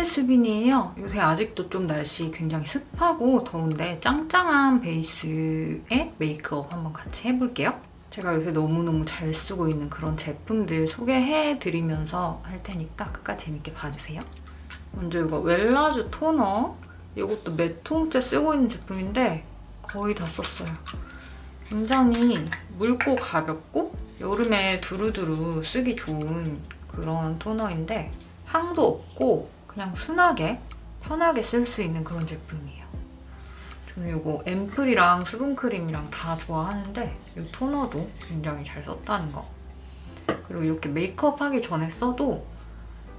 수빈이에요. 요새 아직도 좀 날씨 굉장히 습하고 더운데 짱짱한 베이스의 메이크업 한번 같이 해볼게요. 제가 요새 너무너무 잘 쓰고 있는 그런 제품들 소개해드리면서 할 테니까 끝까지 재밌게 봐주세요. 먼저 이거 웰라쥬 토너. 이것도 몇 통째 쓰고 있는 제품인데 거의 다 썼어요. 굉장히 묽고 가볍고 여름에 두루두루 쓰기 좋은 그런 토너인데 향도 없고 그냥 순하게 편하게 쓸 수 있는 그런 제품이에요. 저는 이거 앰플이랑 수분크림이랑 다 좋아하는데 이 토너도 굉장히 잘 썼다는 거. 그리고 이렇게 메이크업 하기 전에 써도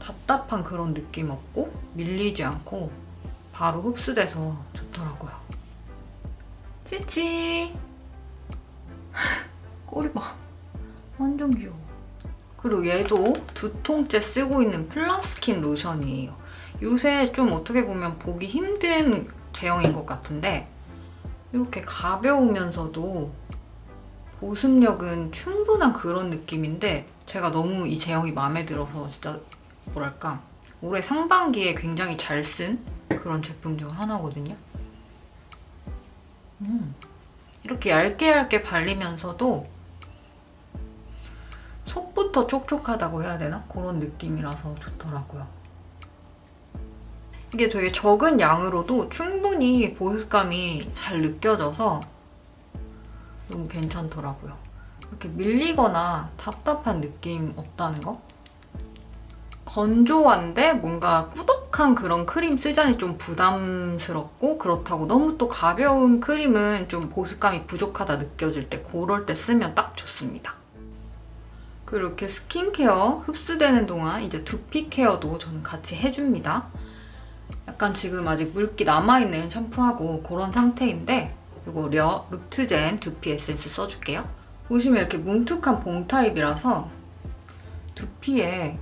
답답한 그런 느낌 없고 밀리지 않고 바로 흡수돼서 좋더라고요. 치치! 꼬리 봐. 완전 귀여워. 그리고 얘도 2통째 쓰고 있는 플라스킨 로션이에요. 요새 좀 어떻게 보면 보기 힘든 제형인 것 같은데 이렇게 가벼우면서도 보습력은 충분한 그런 느낌인데 제가 너무 이 제형이 마음에 들어서 진짜 뭐랄까 올해 상반기에 굉장히 잘 쓴 그런 제품 중 하나거든요. 이렇게 얇게 발리면서도 속부터 촉촉하다고 해야 되나? 그런 느낌이라서 좋더라고요. 이게 되게 적은 양으로도 충분히 보습감이 잘 느껴져서 너무 괜찮더라고요. 이렇게 밀리거나 답답한 느낌 없다는 거? 건조한데 뭔가 꾸덕한 그런 크림 쓰자니 좀 부담스럽고 그렇다고 너무 또 가벼운 크림은 좀 보습감이 부족하다 느껴질 때 그럴 때 쓰면 딱 좋습니다. 그리고 이렇게 스킨케어 흡수되는 동안 이제 두피 케어도 저는 같이 해줍니다. 약간 지금 아직 물기 남아있는 샴푸하고 그런 상태인데 이거 루트젠 두피 에센스 써줄게요. 보시면 이렇게 뭉툭한 봄 타입이라서 두피에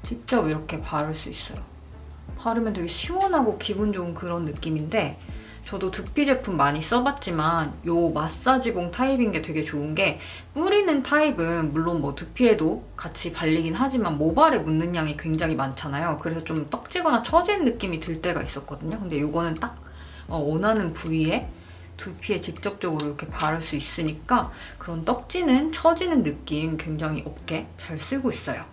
직접 이렇게 바를 수 있어요. 바르면 되게 시원하고 기분 좋은 그런 느낌인데 저도 두피 제품 많이 써봤지만 이 마사지봉 타입인 게 되게 좋은 게 뿌리는 타입은 물론 뭐 두피에도 같이 발리긴 하지만 모발에 묻는 양이 굉장히 많잖아요. 그래서 좀 떡지거나 처진 느낌이 들 때가 있었거든요. 근데 이거는 딱 원하는 부위에 두피에 직접적으로 이렇게 바를 수 있으니까 그런 떡지는 처지는 느낌 굉장히 없게 잘 쓰고 있어요.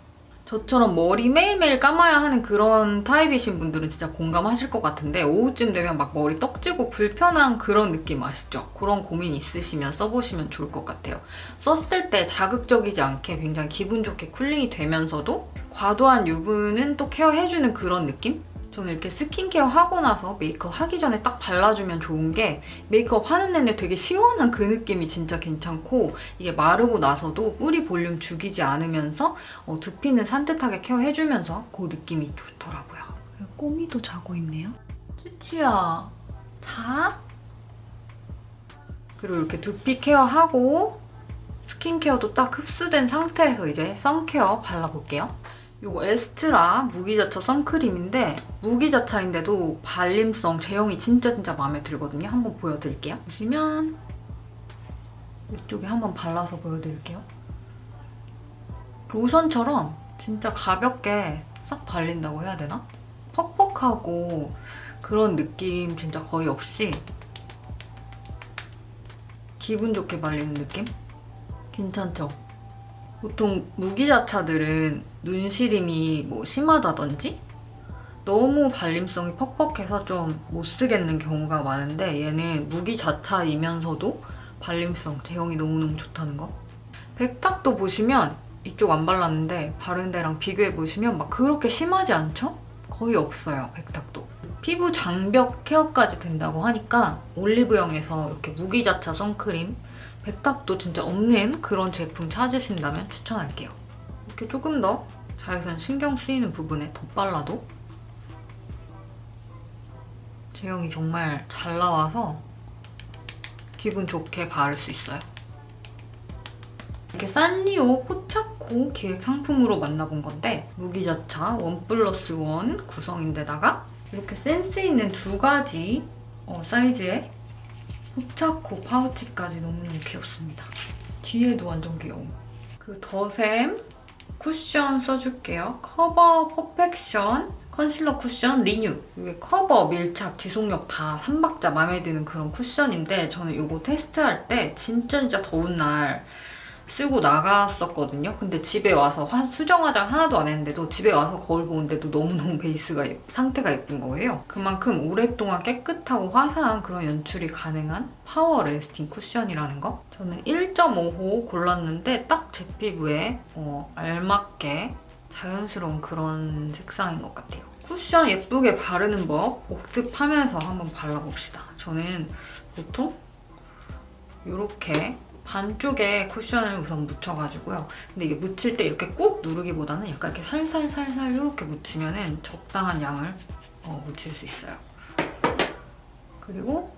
저처럼 머리 매일매일 감아야 하는 그런 타입이신 분들은 진짜 공감하실 것 같은데 오후쯤 되면 막 머리 떡지고 불편한 그런 느낌 아시죠? 그런 고민 있으시면 써보시면 좋을 것 같아요. 썼을 때 자극적이지 않게 굉장히 기분 좋게 쿨링이 되면서도 과도한 유분은 또 케어해주는 그런 느낌? 저는 이렇게 스킨케어 하고 나서 메이크업 하기 전에 딱 발라주면 좋은 게 메이크업 하는 내내 되게 시원한 그 느낌이 진짜 괜찮고 이게 마르고 나서도 뿌리 볼륨 죽이지 않으면서 두피는 산뜻하게 케어해주면서 그 느낌이 좋더라고요. 그리고 꼬미도 자고 있네요. 치치야, 자? 그리고 이렇게 두피 케어하고 스킨케어도 딱 흡수된 상태에서 이제 선케어 발라볼게요. 이거 에스트라 무기자차 선크림인데 무기자차인데도 발림성, 제형이 진짜 마음에 들거든요. 한번 보여드릴게요. 보시면 이쪽에 한번 발라서 보여드릴게요. 로션처럼 진짜 가볍게 싹 발린다고 해야 되나? 퍽퍽하고 그런 느낌 진짜 거의 없이 기분 좋게 발리는 느낌? 괜찮죠? 보통 무기자차들은 눈시림이 뭐 심하다든지 너무 발림성이 퍽퍽해서 좀 못 쓰겠는 경우가 많은데 얘는 무기자차이면서도 발림성, 제형이 너무너무 좋다는 거. 백탁도 보시면 이쪽 안 발랐는데 바른 데랑 비교해보시면 막 그렇게 심하지 않죠? 거의 없어요, 백탁도. 피부 장벽 케어까지 된다고 하니까 올리브영에서 이렇게 무기자차 선크림 백탁도 진짜 없는 그런 제품 찾으신다면 추천할게요. 이렇게 조금 더 자외선 신경 쓰이는 부분에 덧발라도 제형이 정말 잘 나와서 기분 좋게 바를 수 있어요. 이렇게 산리오 포차코 기획 상품으로 만나본 건데 무기자차 1+1 구성인데다가 이렇게 센스 있는 2가지 사이즈의 포차코 파우치까지 너무너무 귀엽습니다. 뒤에도 완전 귀여워. 그리고 더샘 쿠션 써줄게요. 커버 퍼펙션 컨실러 쿠션 리뉴. 이게 커버, 밀착, 지속력 다 3박자 마음에 드는 그런 쿠션인데 저는 이거 테스트할 때 진짜 더운 날 쓰고 나갔었거든요. 근데 집에 와서 수정 화장 하나도 안 했는데도 집에 와서 거울 보는데도 너무너무 베이스가 상태가 예쁜 거예요. 그만큼 오랫동안 깨끗하고 화사한 그런 연출이 가능한 파워 레스팅 쿠션이라는 거. 저는 1.5호 골랐는데 딱 제 피부에 알맞게 자연스러운 그런 색상인 것 같아요. 쿠션 예쁘게 바르는 법 복습하면서 한번 발라봅시다. 저는 보통 이렇게 반쪽에 쿠션을 우선 묻혀가지고요. 근데 이게 묻힐 때 이렇게 꾹 누르기보다는 약간 이렇게 살살살살 이렇게 묻히면 적당한 양을 묻힐 수 있어요. 그리고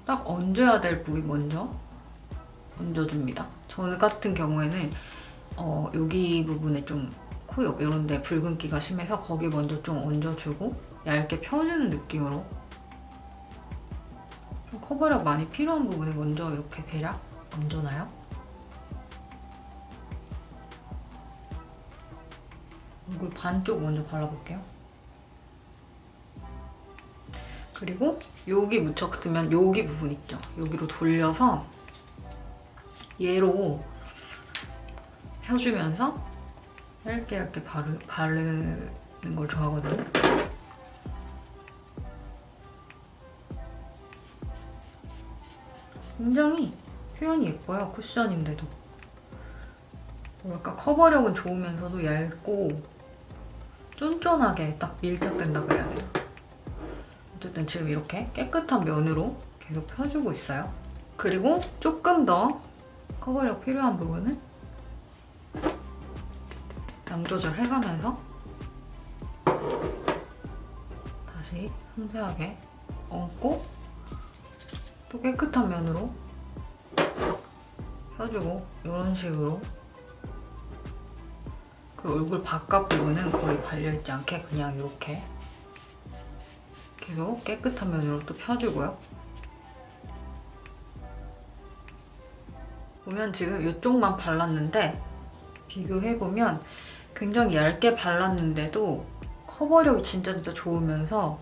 딱 얹어야 될 부위 먼저 얹어줍니다. 저 같은 경우에는 여기 부분에 좀 코옆 이런 데 붉은기가 심해서 거기 먼저 좀 얹어주고 얇게 펴주는 느낌으로 좀 커버력 많이 필요한 부분에 먼저 이렇게 대략 얹어놔요. 얼굴 반쪽 먼저 발라볼게요. 그리고 여기 묻혔으면 여기 부분 있죠? 여기로 돌려서 얘로 펴주면서 얇게 바르는 걸 좋아하거든요. 굉장히 표현이 예뻐요, 쿠션인데도. 뭐랄까 커버력은 좋으면서도 얇고 쫀쫀하게 딱 밀착된다 그래야 돼요. 어쨌든 지금 이렇게 깨끗한 면으로 계속 펴주고 있어요. 그리고 조금 더 커버력 필요한 부분은 양 조절해가면서 다시 섬세하게 얹고 또 깨끗한 면으로 펴주고 이런 식으로. 그리고 얼굴 바깥 부분은 거의 발려있지 않게 그냥 이렇게 계속 깨끗한 면으로 또 펴주고요. 보면 지금 이쪽만 발랐는데 비교해보면 굉장히 얇게 발랐는데도 커버력이 진짜 좋으면서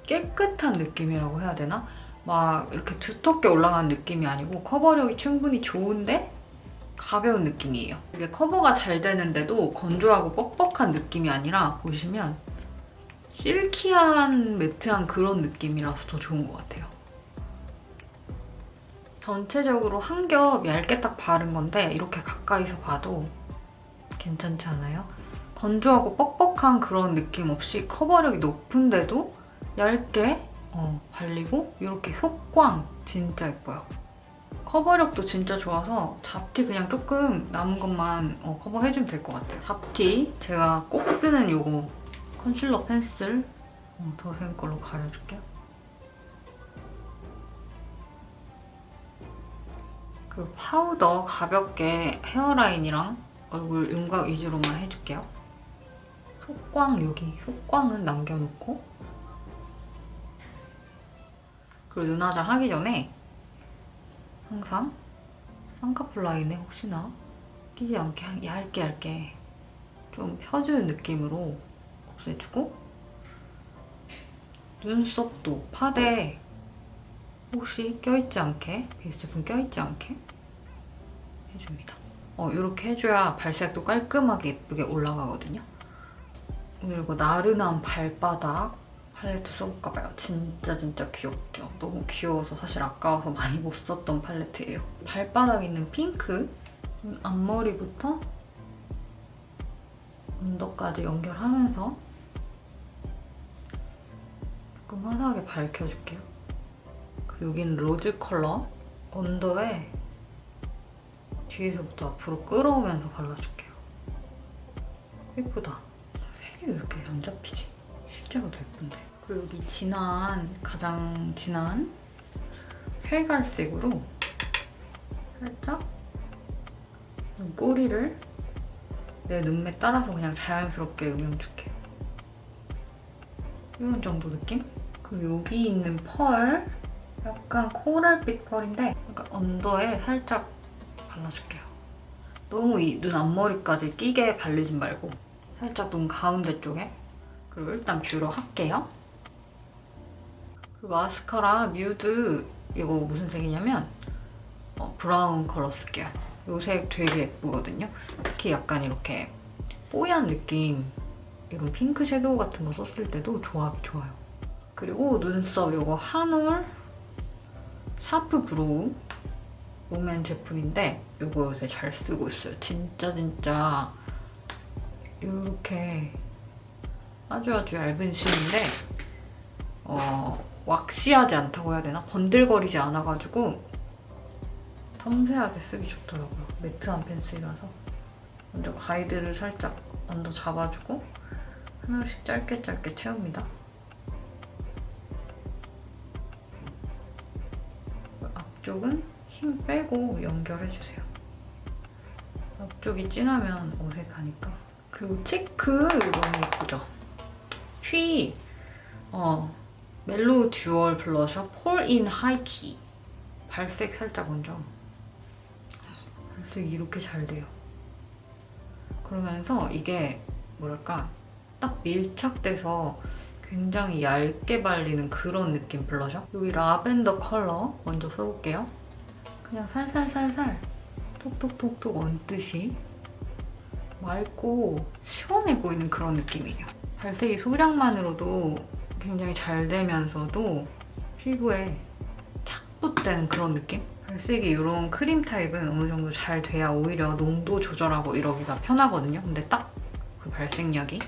깨끗한 느낌이라고 해야 되나? 막 이렇게 두텁게 올라가는 느낌이 아니고 커버력이 충분히 좋은데 가벼운 느낌이에요. 이게 커버가 잘 되는데도 건조하고 뻑뻑한 느낌이 아니라 보시면 실키한 매트한 그런 느낌이라서 더 좋은 것 같아요. 전체적으로 한 겹 얇게 딱 바른 건데 이렇게 가까이서 봐도 괜찮지 않아요? 건조하고 뻑뻑한 그런 느낌 없이 커버력이 높은데도 얇게 발리고 이렇게 속광 진짜 예뻐요. 커버력도 진짜 좋아서 잡티 그냥 조금 남은 것만 커버해주면 될 것 같아요. 잡티 제가 꼭 쓰는 요거 컨실러 펜슬 더센 걸로 가려줄게요. 그리고 파우더 가볍게 헤어라인이랑 얼굴 윤곽 위주로만 해줄게요. 속광 여기 속광은 남겨놓고 그리고 눈화장 하기 전에 항상 쌍꺼풀 라인에 혹시나 끼지 않게 얇게 좀 펴주는 느낌으로 없애주고 눈썹도 파데 혹시 껴있지 않게 베이스 제품 껴있지 않게 해줍니다. 이렇게 해줘야 발색도 깔끔하게 예쁘게 올라가거든요. 오늘 이거 나른한 발바닥 팔레트 써볼까봐요. 진짜 귀엽죠? 너무 귀여워서 사실 아까워서 많이 못 썼던 팔레트예요. 발바닥에 있는 핑크 앞머리부터 언더까지 연결하면서 조금 화사하게 밝혀줄게요. 그리고 여기는 로즈 컬러 언더에 뒤에서부터 앞으로 끌어오면서 발라줄게요. 예쁘다. 색이 왜 이렇게 안 잡히지? 실제가 더 예쁜데. 그리고 여기 가장 진한 회갈색으로 살짝 꼬리를 내 눈매 따라서 그냥 자연스럽게 음영줄게요. 이런 정도 느낌? 그리고 여기 있는 펄 약간 코랄빛 펄인데 약간 언더에 살짝 발라줄게요. 너무 이 눈 앞머리까지 끼게 바르진 말고 살짝 눈 가운데 쪽에. 그리고 일단 뷰러 할게요. 그리고 마스카라 뮤드 이거 무슨 색이냐면 브라운 컬러 쓸게요. 이 색 되게 예쁘거든요. 특히 약간 이렇게 뽀얀 느낌, 이런 핑크 섀도우 같은 거 썼을 때도 조합이 좋아요. 그리고 눈썹 이거 한올 샤프 브로우 롬앤 제품인데 이거 요새 잘 쓰고 있어요. 진짜 이렇게 아주 얇은 심인데 왁시하지 않다고 해야 되나? 번들거리지 않아가지고 섬세하게 쓰기 좋더라고요. 매트한 펜슬이라서. 먼저 가이드를 살짝 언더 잡아주고 하나씩 짧게 채웁니다. 앞쪽은 힘 빼고 연결해주세요. 앞쪽이 진하면 어색하니까. 그리고 치크 이거 너무 예쁘죠? 휘 멜로우 듀얼 블러셔 폴인 하이키. 발색 살짝 먼저. 발색이 이렇게 잘 돼요. 그러면서 이게 뭐랄까 딱 밀착돼서 굉장히 얇게 발리는 그런 느낌 블러셔. 여기 라벤더 컬러 먼저 써볼게요. 그냥 살살 톡톡톡톡 얹듯이 맑고 시원해 보이는 그런 느낌이에요. 발색이 소량만으로도 굉장히 잘 되면서도 피부에 착 붙는 그런 느낌? 발색이 이런 크림 타입은 어느 정도 잘 돼야 오히려 농도 조절하고 이러기가 편하거든요. 근데 딱 그 발색력이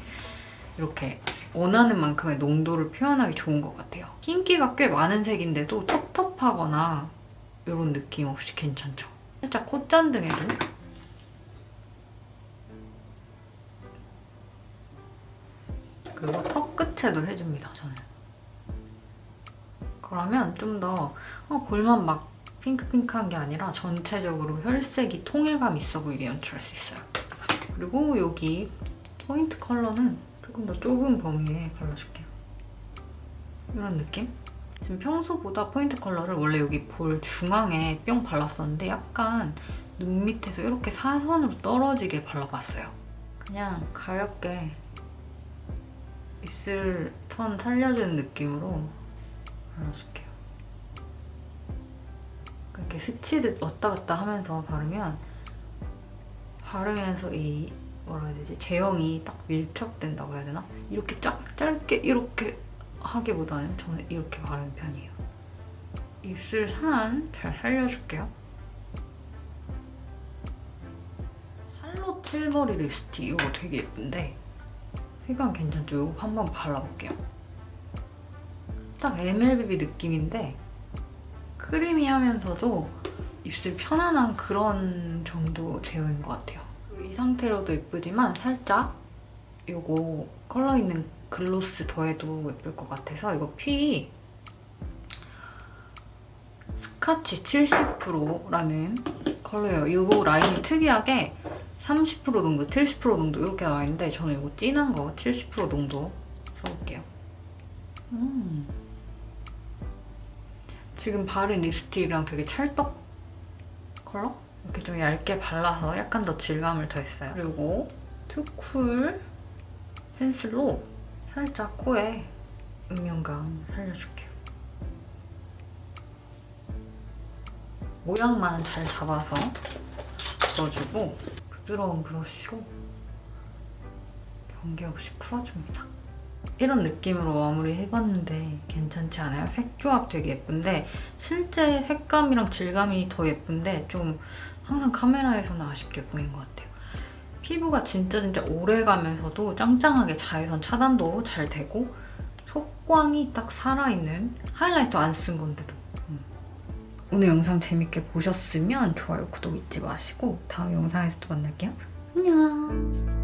이렇게 원하는 만큼의 농도를 표현하기 좋은 것 같아요. 흰기가 꽤 많은 색인데도 텁텁하거나 이런 느낌 없이 괜찮죠? 살짝 콧잔등에도 그리고 턱 끝에도 해줍니다, 저는. 그러면 좀 더 볼만 막 핑크핑크한 게 아니라 전체적으로 혈색이 통일감 있어 보이게 연출할 수 있어요. 그리고 여기 포인트 컬러는 조금 더 좁은 범위에 발라줄게요. 이런 느낌? 지금 평소보다 포인트 컬러를 원래 여기 볼 중앙에 뿅 발랐었는데 약간 눈 밑에서 이렇게 사선으로 떨어지게 발라봤어요. 그냥 가볍게 입술 선 살려주는 느낌으로 발라줄게요. 이렇게 스치듯 왔다 갔다 하면서 바르면서 이 뭐라 해야 되지? 제형이 딱 밀착된다고 해야 되나? 이렇게 짧게 이렇게 하기보다는 저는 이렇게 바르는 편이에요. 입술 산 잘 살려줄게요. 샬롯 틸버리 립스틱 이거 되게 예쁜데 색감 괜찮죠? 이거 한번 발라볼게요. 딱 MLBB 느낌인데 크리미하면서도 입술 편안한 그런 정도 제형인 것 같아요. 이 상태로도 예쁘지만 살짝 이거 컬러 있는 글로스 더해도 예쁠 것 같아서 이거 피 스카치 70%라는 컬러예요. 이거 라인이 특이하게 30% 농도, 70% 농도 이렇게 나와 있는데 저는 이거 진한 거 70% 농도 써볼게요. 지금 바른 립스틱이랑 되게 찰떡 컬러? 이렇게 좀 얇게 발라서 약간 더 질감을 더했어요. 그리고 투쿨 펜슬로 살짝 코에 음영감 살려줄게요. 모양만 잘 잡아서 넣어주고 부드러운 브러쉬로 경계 없이 풀어줍니다. 이런 느낌으로 마무리 해봤는데 괜찮지 않아요? 색 조합 되게 예쁜데 실제 색감이랑 질감이 더 예쁜데 좀 항상 카메라에서는 아쉽게 보인 것 같아요. 피부가 진짜 오래가면서도 짱짱하게 자외선 차단도 잘 되고 속광이 딱 살아있는 하이라이터 안 쓴 건데도 오늘 영상 재밌게 보셨으면 좋아요, 구독 잊지 마시고 다음 영상에서 또 만날게요. 안녕!